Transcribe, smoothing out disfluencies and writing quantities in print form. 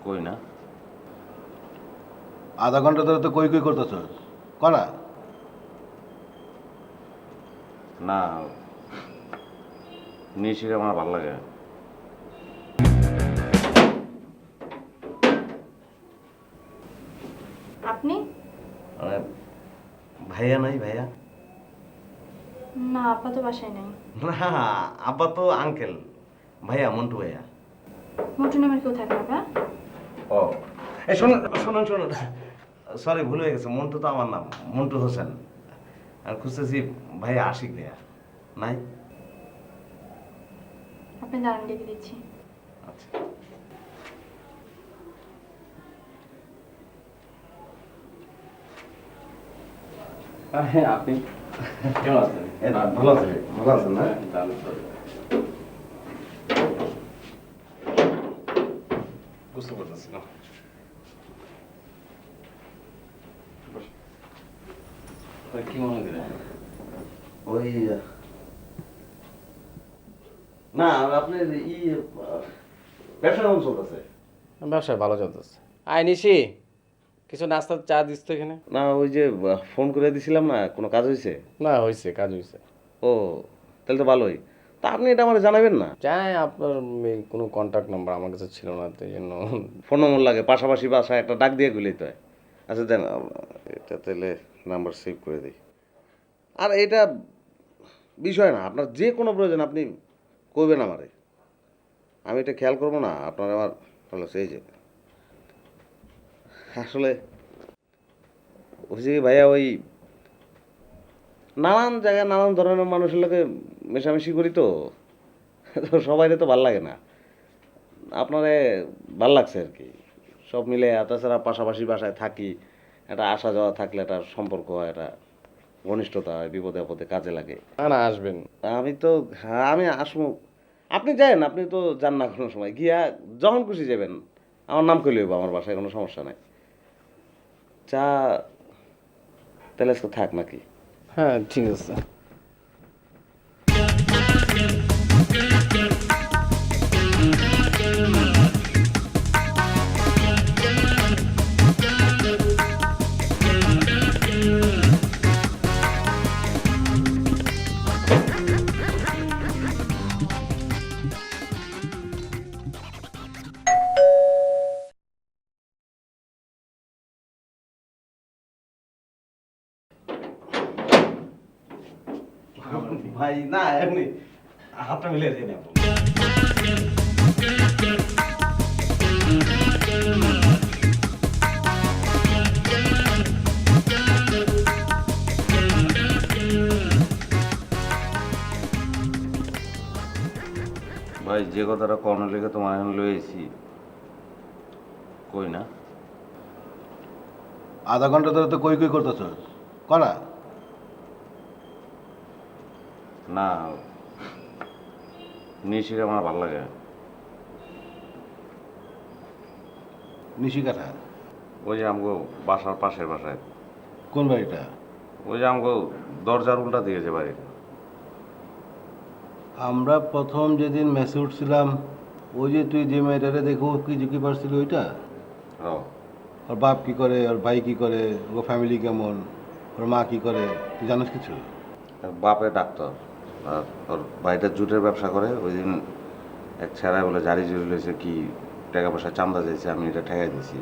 কই না। আধা ঘন্টা ধরে তো কই কই করতেছ করা। না, নিশিকে আমার ভালো লাগে। আপনি? মানে ভাইয়া নাই ভাইয়া? না, আপা তো বাসায় নাই। না, আব্বা তো আঙ্কেল। ভাইয়া মন্টু ভাইয়া। মোটু নামের কেউ থাকে বাবা? ও এই শুনুন শুনুন শুনুন, সরি ভুল হয়ে গেছে, মন্টু তো আমার নাম, মন্টু হোসেন। আর খুঁজতেছি ভাইয়া আশিক ভাইয়া নাই। আপনি দাঁড়ান, ডেকে দিচ্ছি। আচ্ছা হ্যাঁ, আপনি কেমন আছেন? ভালো আছেন? ভালো আছেন না? বুঝতে পারতেছি না। কি মনে করেন? ওই না, আপনার ব্যবসা কেমন চলতেছে? ব্যবসা ভালো চলতেছে। আয় নিশি, কিছু নাস্তা চা দিস তো এখানে। না, ওই যে ফোন করে দিছিলাম না, কোনো কাজ হয়েছে? না, হয়েছে, কাজ হয়েছে। ও তাহলে তো ভালোই। তা আপনি এটা আমার জানাবেন না? চাই, আপনার এই কোনো কন্ট্যাক্ট নাম্বার আমার কাছে ছিল না, তো এই জন্য। ফোন নম্বর লাগে, পাশাপাশি বাসায় একটা ডাক দিয়ে গেলেই তো হয়। আচ্ছা দেন, এটা তাহলে নাম্বার সেভ করে দিই। আর এটা বিষয় না, আপনার যে কোনো প্রয়োজন আপনি করবেন আমারে, আমি এটা খেয়াল করবো না। আপনার আমার ভালো সেই যে আসলে হচ্ছে কি ভাইয়া, ওই নানান জায়গায় নানান ধরনের মানুষের লোকে মেশামেশি করি তো, তো সবাইরে তো ভাল লাগে না। আপনারে ভাল লাগছে আর কি, সব মিলে। তাছাড়া পাশাপাশি বাসায় থাকি, একটা আসা যাওয়া থাকলে একটা সম্পর্ক হয়, একটা ঘনিষ্ঠতা হয়, বিপদে আপদে কাজে লাগে। না না, আসবেন। আমি তো, হ্যাঁ আমি আসবো। আপনি যান, আপনি তো যান না কোনো সময়, গিয়া যখন খুশি যাবেন, আমার নাম করলে হইব, আমার বাসায় কোনো সমস্যা নাই। চা তাহলে আজকে থাক নাকি? হ্যাঁ, ঠিক আছে। ভাই না, এমনি হাতটা মিলিয়ে দিয়ে নেব। ভাই, যে কথাটা কর্ণের লেগে তোমার এখন লয়েছি, কই না। আধা ঘন্টা ধরে তো কই কই করতেছ করা। না, নিশিকে আমার ভালো লাগে। নিশিকাঠা? ওই যে আমগো বাসার পাশের বাসায়। কোন বাড়িটা? ওই যে আমগো দরজার উল্টা দিয়েছে বাড়ি। আমরা প্রথম যেদিন মেসে উঠছিলাম, ওই যে তুই যে মেয়েটারে দেখো কি ঝুঁকি পারছিলি ওইটা? ও, ওর বাপ কি করে, ওর ভাই কি করে, ওর ফ্যামিলি কেমন, ওর মা কি করে, তুই জানিস কিছু? বাপে ডাক্তার, আর ওর ভাইটা জুটের ব্যবসা করে। ওই দিন এক ছেড়ায় বলে জারি জুড়ি লইছে, কি টাকা পয়সা চান্দা চাইছে, আমি এটা ঠেকাই দিছি।